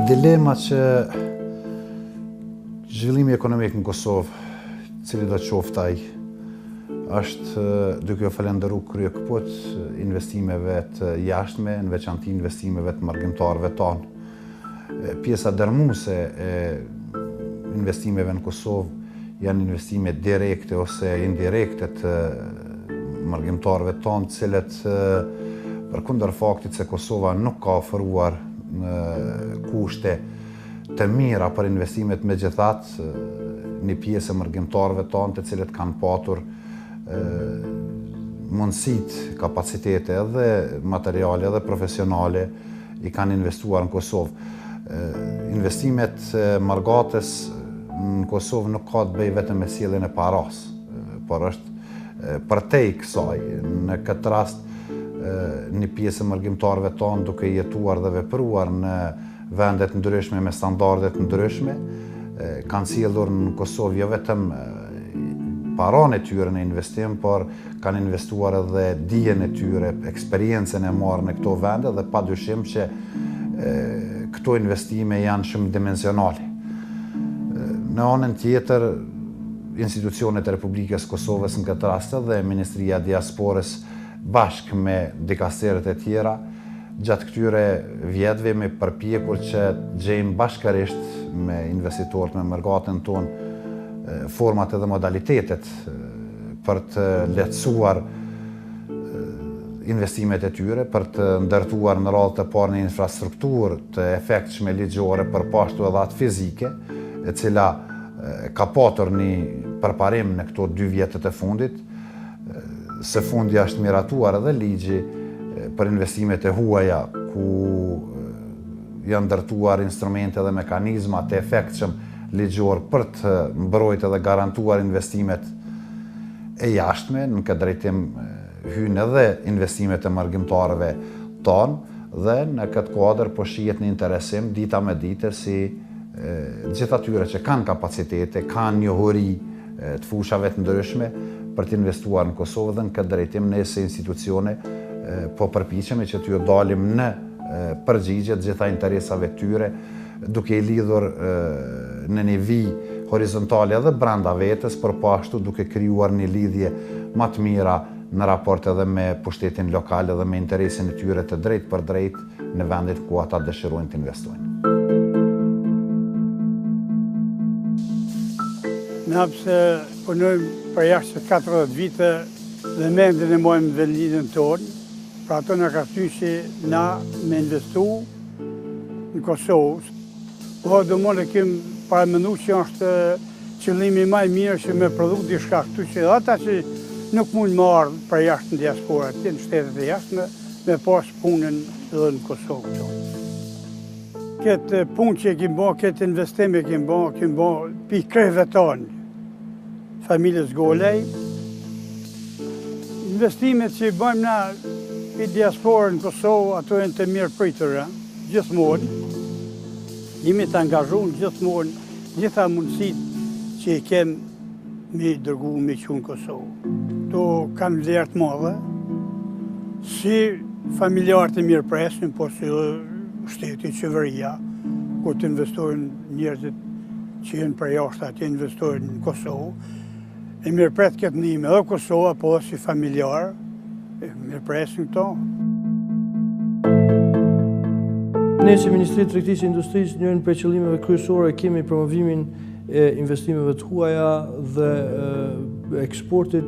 Dilema që zhvillimi ekonomik në Kosovë, cili do të qoftë ai, është duke u falenderuar kryekëput investimeve të jashtme, në veçanti investimeve të marrëdhënëtarëve tonë. Pjesa dërmuese e investimeve në Kosovë janë investime direkte ose indirekte të marrëdhënëtarëve tonë, të cilët përkundër faktit se Kosova nuk ka ofruar kushte të mira për investimet, megjithatë një pjesë e marrëdhënëtarëve tonë të cilët kanë patur mundësitë, kapacitete edhe materiale edhe profesionale i kanë investuar në Kosovë. Investimet marrëgatës në Kosovë nuk ka të bëjë vetëm me sjelljen e paras, por është përtej kësaj. Në këtë rast një pjesë e marrëdhënëtarëve tonë duke jetuar dhe vepruar në vendet ndryshme me standardet ndryshme, kanë sjellur në Kosovë jo vetëm paranë e tyre në investim, por kanë investuar edhe dijen e tyre, eksperiencën e marrë në këto vende dhe padyshim që këto investime janë shumë dimensionale. Në anën tjetër, institucionet e Republikës Kosovës në këtë rast dhe Ministria e Diasporës bashkë me dikasteret e tjera, gjatë këtyre vjetëve me përpjekur që gjejmë bashkërisht me investitorët me marrëgatën tonë format edhe modalitetet për të lehtësuar investimet e tyre, për të ndërtuar në radhë të parë në infrastrukturë të efektshme ligjore për pashtu edhe atë fizike, e cila ka patur një përparim në këto 2 vjetët e fundit. Së fundi është miratuar edhe ligji për investimet e huaja, ku janë ndërtuar instrumente dhe mekanizma të efektshëm ligjor për të mbrojtë dhe garantuar investimet e jashtme. Në këtë drejtim hynë edhe investimet e marrëdhënëtarëve tonë dhe në këtë kuadër po shihet në interesim dita me ditë si gjithë atyre që kanë kapacitete, kanë njohuri të fushave të ndryshme për të investuar në Kosovë dhe në këtë drejtim ne si institucione po përpiqemi që t'ju dalim në përgjigje të gjitha interesave tyre, duke i lidhur në një vijë horizontale edhe brenda vetës, por po ashtu duke krijuar një lidhje më të mira në raport edhe me pushtetin lokal dhe me interesin e tyre të drejtë për drejtë në vendit ku ata dëshirojnë të investojnë. Na pse punojmë për jashtë 40 vite dhe mendin e mojmë dhe lidhën tonë, pra ato në ka thënë që na me investu në Kosovë. Po do më kemë paramenu që është qëllimi më i mirë që me prodhu diçka këtu që ata që nuk mund më ardhë për jashtë në diaspora, në shtetet e jashtë me pas punën edhe në Kosovë. Këtë punë që e kemë bo, këtë investime kemë bo pi kreve tonë, familjes Golej. Investimet që i bëjmë na i diasporë në Kosovë, ato e në të mirë pritëra, gjithmonë. Jemi të angazhuar gjithmonë, gjitha mundësit që i kemë me dërgu me qunë Kosovë. To kanë vlerë të madhe, si familjarët e mirë presin, po si shteti, qeveria, ku të investojnë njerëzit që jenë për jashtë, atë investojnë në Kosovë. E mirë pret këtë njime edhe Kosova, po si familjarë, mirë presin këto. Ne si Ministri të Tregtisë e Industrisë, njërin prej qëllimeve kryesore kemi promovimin e investimeve të huaja dhe eksportit,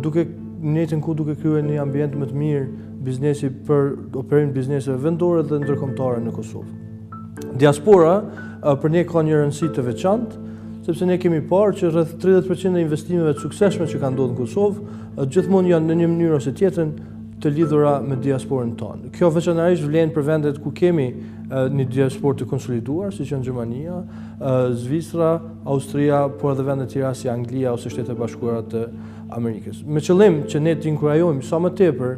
duke kryer një ambient më të mirë biznesi për operim bizneseve vendore dhe ndërkombëtare në Kosovë. Diaspora për ne ka një rëndësi të veçantë, sepse ne kemi parë që rreth 30% e investimeve të suksesshme që kanë ndodhur në Kosovë gjithmonë janë në një mënyrë ose tjetrën të lidhura me diasporën tonë. Kjo veçanërisht vlen për vendet ku kemi një diasporë të konsoliduar, siç janë Gjermania, Zvicra, Austria, por edhe vende të tjera si Anglia ose Shtetet e Bashkuara të Amerikës. Me qëllim që ne të inkurajojmë sa më tepër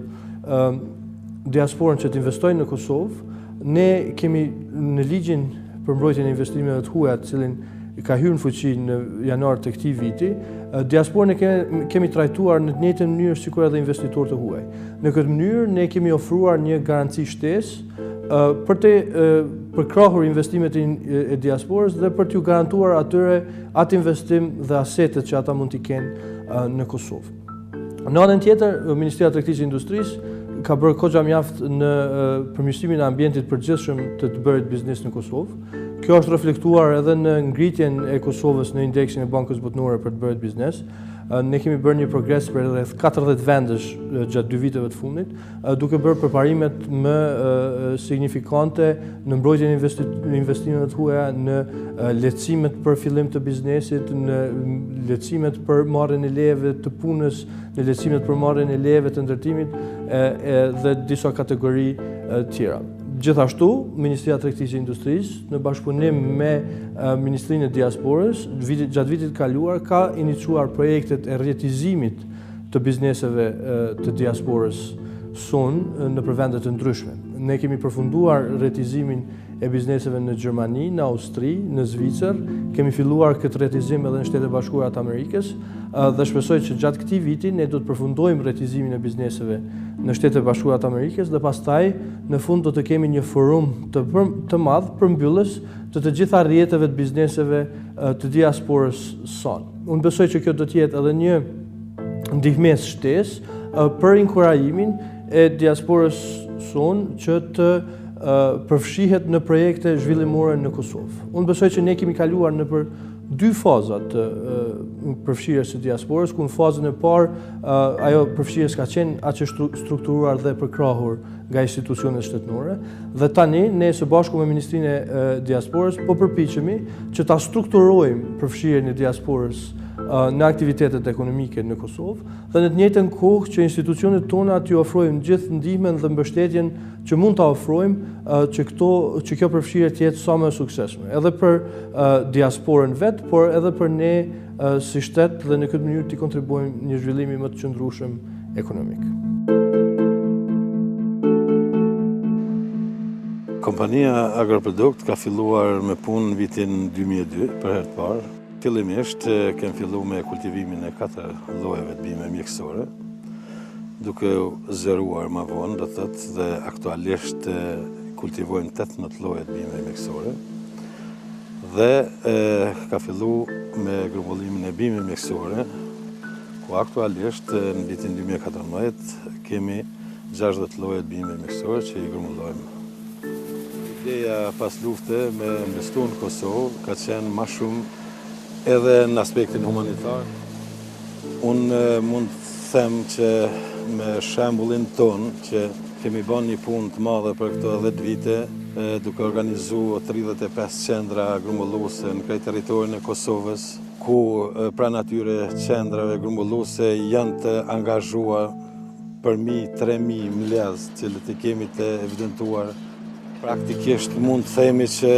diasporën që të investojnë në Kosovë, ne kemi në ligjin për mbrojtjen e investimeve të huaja, të cilin ka hyrë në fuqi në janar të këtij viti, diasporën e kemi trajtuar në të njëjtën mënyrë sikur edhe investitorët e huaj. Në këtë mënyrë ne kemi ofruar një garanci shtesë për përkrahur investimet e diasporës dhe për t'ju garantuar atyre atë investim dhe asetet që ata mund t'i kenë në Kosovë. Në anën tjetër, Ministria e Tregtisë dhe Industrisë ka bërë kogja mjaft në përmirësimin e ambientit përgjithshëm të bërit biznes në Kosovë. Kjo është reflektuar edhe në ngritjen e Kosovës në indeksin e Bankës Botërore për të bërit biznes. Ne kemi bërë një progres për rreth 40 vendesh gjatë 2 viteve të fundit, duke bërë përparimet më signifikante në mbrojtjen e investimeve të huaja, në lehtësimet për fillim të biznesit, në lehtësimet për marrjen e lejeve të punës, në lehtësimet për marrjen e lejeve të ndërtimit dhe disa kategori tjera. Gjithashtu, Ministria e Tregtisë dhe Industrisë, në bashkëpunim me Ministrinë e Diasporës, gjatë vitit kaluar ka iniciuar projektet e rjetizimit të bizneseve të diasporës sonë në vende të ndryshme. Ne kemi përfunduar rjetizimin e bizneseve në Gjermani, në Austri, në Zvicër, kemi filluar këtë rjetizim edhe në Shtetet Bashkuara të Amerikës dhe shpresoj që gjatë këtij viti ne do të përfundojmë rjetizimin e bizneseve në Shtetet Bashkuara të Amerikës dhe pastaj në fund do të kemi një forum të madh përmbyllës të gjitha rrjeteve të bizneseve të diasporës sonë. Unë besoj që kjo do të jetë edhe një ndihmës shtesë për inkurajimin e diasporës sonë që të përfshihet në projekte zhvillimore në Kosovë. Unë besoj që ne kemi kaluar në për 2 fazat të përfshirjes së diasporës, ku në fazën e parë ajo përfshirjes ka qenë aq e strukturuar dhe përkrahur nga institucionet shtetërore, dhe tani ne së bashku me Ministrinë e Diasporës po përpiqemi që ta strukturojmë përfshirjen e diasporës në aktivitetet ekonomike në Kosovë dhe në të njëjtën kohë që institucionet tona t'ju ofrojmë gjithë ndihmën dhe mbështetjen që mund ta ofrojmë që kjo përfshirje të jetë sa më e suksesshme, edhe për diasporën vet, por edhe për ne si shtet dhe në këtë mënyrë të kontribuojmë një zhvillimi më të qëndrueshëm ekonomik. Kompania Agroprodukt ka filluar me punë në vitin 2002 për herë të parë. Fillimisht kemi filluar me kultivimin e 4 llojeve të bime mjekësore, duke zëruar më vonë, do thotë, dhe aktualisht kultivojmë 18 lloje të bime mjekësore. Dhe ka filluar me grumbullimin e bime mjekësore, ku aktualisht në vitin 2014 kemi 60 lloje të bime mjekësore që i grumbullojmë. Ideja pas lufte me investu në Kosovë ka qenë më shumë edhe në aspektin humanitar. Unë mund të them që me shembullin ton që kemi bën një punë të madhe për këto 10 vite, duke organizuar 35 qendra grumbulluese në krejt territorin e Kosovës, ku pranë atyre qendrave grumbulluese janë të angazhuar përmi 3.000 mbledhës, cilët i kemi të evidentuar. Praktikisht mund të themi që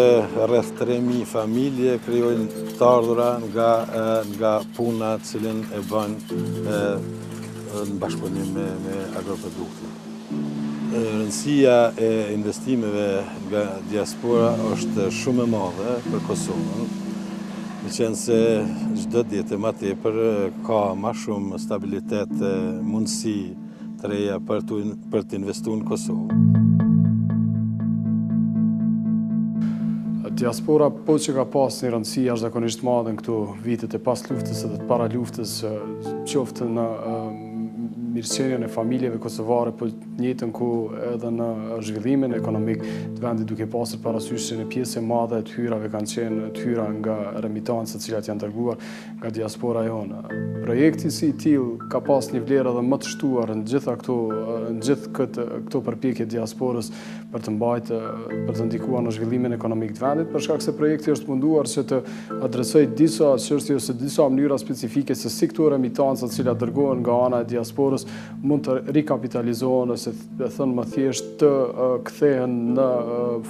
rreth 3.000 familje krijojnë të ardhura nga puna të cilën e bën në bashkëpunim me agroproduktin. Rëndësia e investimeve nga diaspora është shumë e madhe për Kosovën, meqense çdo ditë më tepër ka më shumë stabilitet, mundësi të reja për të investuar në Kosovë. Diaspora po që ka pas një rëndësi jashtëzakonisht madhe në këto vitet e pas luftës edhe të para luftës, qoftë në mirëqenien e familjeve kosovare, po njëjtën kohë edhe në zhvillimin ekonomik të vendit, duke pasur parasysh që në pjesë e madhe të hyrave kanë qenë të hyra nga remitancët të cilat janë dërguar nga diaspora jonë. Projekti si i tillë ka pas një vlerë edhe më të shtuar në gjithë këto përpjekje diasporës për të mbajtë, për të ndikuar në zhvillimin ekonomik të vendit, për shkak se projekti është munduar që të adresojë disa çështje ose disa mënyra specifike se si këto remitanca të cilat dërgohen nga ana e diasporës mund të rikapitalizohen ose thënë më thjesht të kthehen në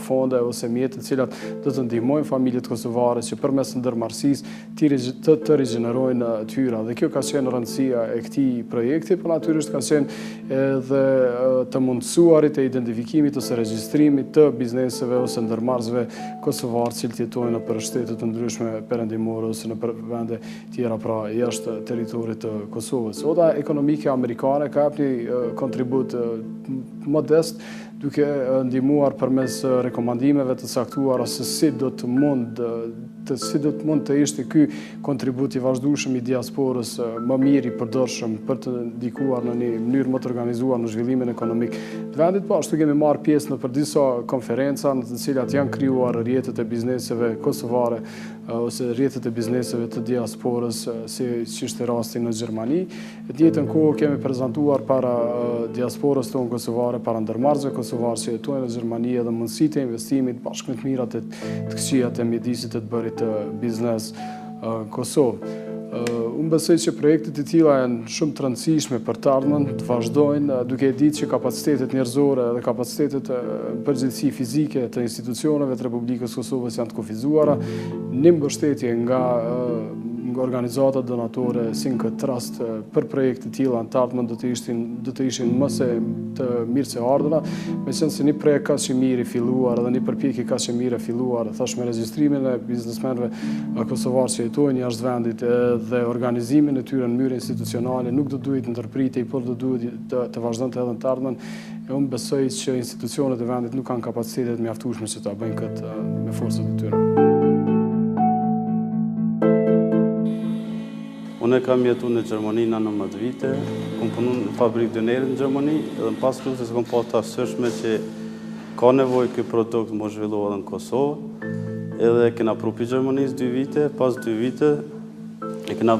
fonde ose mjete të cilat do të ndihmojnë familjet kosovare që përmes ndërmarrësisë të rigjenerojnë të hyra. Dhe kjo ka qenë rëndësia e këtij projekti, por natyrisht ka qenë edhe të mundësuarit e identifikimit ose regjistrimit të bizneseve ose ndërmarrësve kosovar që jetojnë në shtete të ndryshme perëndimore ose në vende tjera pra jashtë territorit të Kosovës. Oda ekonomike amerikane ka hap një kontribut modest duke ndihmuar përmes rekomandimeve të caktuara se si do të mund të ishte ky kontribut i vazhdueshëm i diasporës më mirë i përdorshëm për të ndikuar në një mënyrë më të organizuar në zhvillimin ekonomik të vendit. Po ashtu kemi marrë pjesë në për disa konferenca në të cilat janë krijuar rrjetet e bizneseve kosovare ose rrjetet e bizneseve të diasporës, si që ishte rasti në Gjermani. E të njëjtën kohë kemi prezantuar para diasporës tonë kosovare, para ndërmarrësve kosovar që jetojnë në Gjermani edhe mundësitë e investimit, bashkëmet mira të këqijat e mjedisit të bërit të biznes Kosovë. Unë besoj që projektet e tilla janë shumë të rëndësishme për të ardhmen, të vazhdojnë, duke e ditë që kapacitetet njerëzore dhe kapacitetet përgjithësi fizike të institucioneve të Republikës Kosovës janë të kufizuara, një mbështetje nga organizata donatore si në këtë rast për projekte të tilla në të ardhmen do të ishin më se të mirë se ardhura, meqenëse se një projekt kaq i mirë i filluar dhe një përpjekje kaq e mirë e filluar, thash me regjistrimin e biznesmenëve kosovar që jetojnë jashtë vendit dhe organizimin e tyre në mënyrë institucionale nuk do duhet ndërpritej, por do duhet të vazhdonte edhe në të ardhmen. Unë besoj që institucionet e vendit nuk kanë kapacitetet mjaftueshme që ta bëjnë këtë me forcat e tyre. Unë kam jetu në Gjermani në 19 vite, kom punu në fabrikë dënerit në Gjermani, edhe në pas luftës kom pa të arsëshme që ka nevojë ky produkt më zhvillohet në Kosovë, edhe kena prupi Gjermanisë 2 vite, pas 2 vite e kena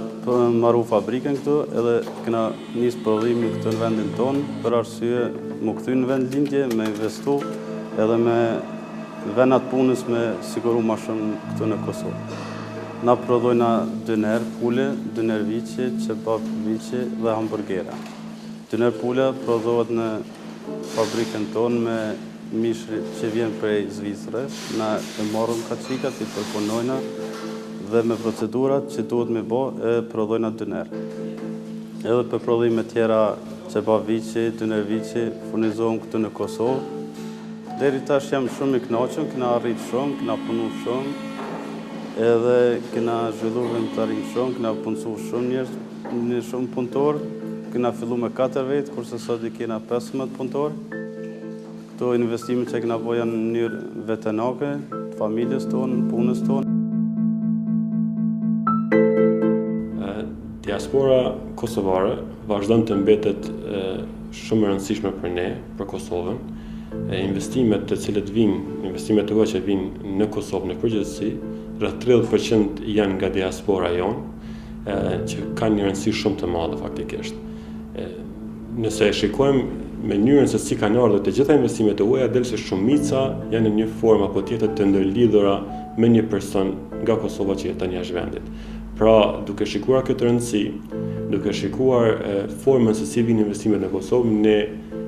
marru fabrikën këtu, edhe kena nisë prodhimin këtu në vendin tonë, për arsye më kthy në vend lindje, me investu, edhe me venat punës me siguru ma shumë këtu në Kosovë. Na prodhojna dëner pule, dëner viqe, kebab viqe dhe hamburgera. Dëner pule prodhohet në fabrikën tonë me mishri që vjen prej Zvicrës. Na e marrëm kaçikat, i përpunojna dhe me procedurat që duhet me bo e prodhojna dëner. Edhe për prodhime tjera kebab viqe, dëner viqe, furnizohem këtu në Kosovë. Deri tash jam shumë i kënaqur, kena arrit shumë, kena punu shumë. Edhe kena zhvillu vëmëtarin shumë, kena punësu shumë njerëz, një shumë punëtor, kena fillu me 4 vetë, kurse sot i kena 15 punëtor. Këto investime që kena bo janë në mënyrë vetenake, familjes tonë, punës tonë. Diaspora kosovare vazhdon të mbetet shumë e rëndësishme për ne, për Kosovën. Investimet të cilët vinë, investimet të që vinë në Kosovë në përgjithësi, rreth 30% janë nga diaspora jonë, që kanë një rëndësi shumë të madhe faktikisht. Nëse e shikojmë me mënyrën se si kanë ardhur të gjitha investimet e huaja, del se shumica janë në një formë apo tjetër të ndërlidhura me një person nga Kosova që jeton jashtë vendit. Pra, duke shikuar këtë rëndësi, duke shikuar formën se si vinë investimet në Kosovë, ne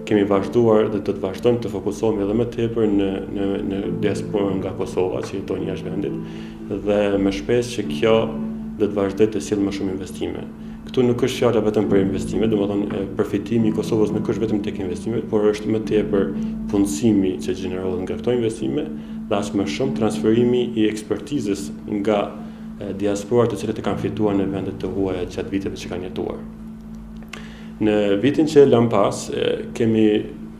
kemi vazhduar dhe do të vazhdojmë të fokusohemi edhe më tepër në diasporën nga Kosova që jeton jashtë vendit dhe më shpesh që kjo do të vazhdojë të sjellë më shumë investime. Këtu nuk është fjala vetëm për investime, domethënë përfitimi i Kosovës nuk është vetëm tek investimet, por është më tepër punësimi që gjenerohet nga këto investime dhe as më shumë transferimi i ekspertizës nga diasporat të cilët e kanë fituar në vendet të huaja gjatë viteve që kanë jetuar. Në vitin që lëm pas,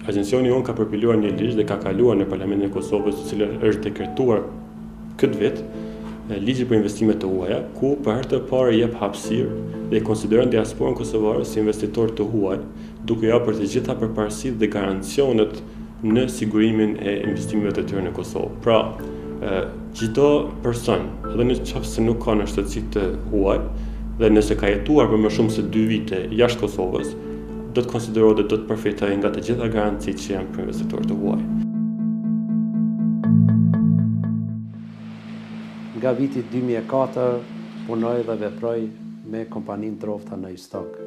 agencioni jonë ka përpiluar një ligj dhe ka kaluar në Parlamentin e Kosovës, i cili është dekretuar këtë vit, ligji për investimet të huaja, ku për herë të parë jep hapësirë dhe konsideron diasporën kosovare si investitor të huaj, duke ja për të gjitha përparësitë dhe garancionet në sigurimin e investimeve të tyre në Kosovë. Pra, çdo person, edhe nëse nuk ka në shtetësi të huaj, dhe nëse ka jetuar për më shumë se 2 vite jashtë Kosovës, do të konsiderohet dhe do të përfitojë nga të gjitha garancitë që janë për investitorët të huaj. Nga viti 2004 punoj dhe veproj me kompaninë Trofta në Istok.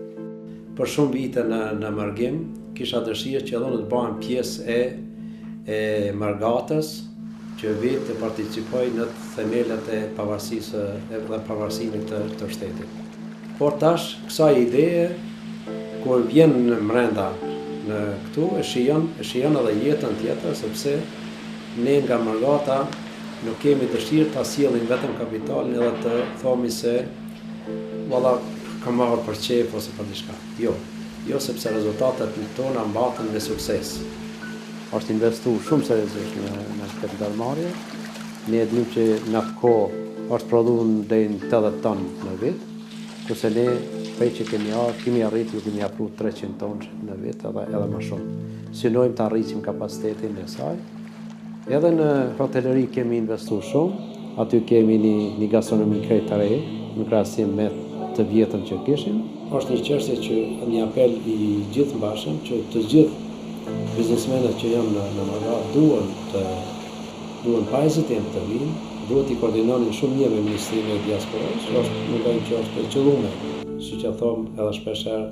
Për shumë vite në Margim, kisha dëshirë që edhe të bëhem pjesë e Margatës, që vetë të participoj në themelet e pavarësisë dhe pavarësinë të shtetit. Por tash, kësaj ideje, kur vjen mrenda në këtu, e shijon edhe jetën tjetër, sepse ne nga Margata nuk kemi dëshirë ta sjellim vetëm kapitalin edhe të thomi se valla kam marrë për qef ose për diçka. Jo, sepse rezultatet tona mbaten me sukses. është investu shumë seriozisht në kapitalmarrje. Ne e dim që në atë kohë është prodhuar deri në 80 ton në vit, kurse ne prej që kemi arritur, kemi afruar 300 ton në vit edhe më shumë. Synojmë të arritsim kapacitetin e saj. Edhe në hoteleri kemi investuar shumë. Aty kemi një gastronomi krejt të re, në krahasim me të vjetën që kishim. Është një çështje që një apel i gjithë mbashëm që të gjithë biznesmenët që janë në Marrë duhen pajisët e të vinë, duhet i koordinonin shumë mirë me Ministrinë e Diasporës, mendojmë që është e qëlluar. Siç e them edhe shpeshherë,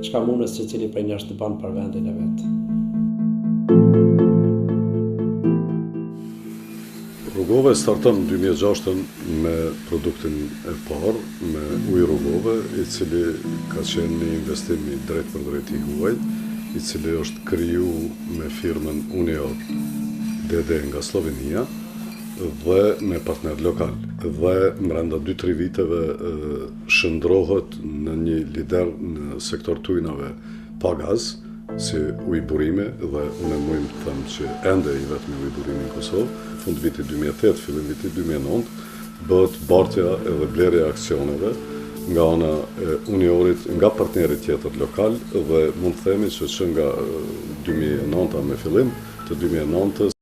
çka mundet secili prej nesh të banë për vendin e vet. Rrugove starton në 2006 me produktin e parë, me ujë rrugove, i cili ka qenë një investim i drejt për drejt i huaj, i cili është kriju me firmën Unio DD nga Slovenia dhe me partner lokal. Dhe mbrenda 2-3 viteve shndrohet në një lider në sektor të ujnave pa gaz, si ujburime, dhe unë mujmë të thëmë që ende i vetëmi ujburimi në Kosovë, fund vitit 2008, fillim vitit 2009, bëhet bartja edhe blerja aksioneve nga ana e Uniorit, nga partnerit tjetër lokal, dhe mund të themi që nga 2009 me fillim të 2009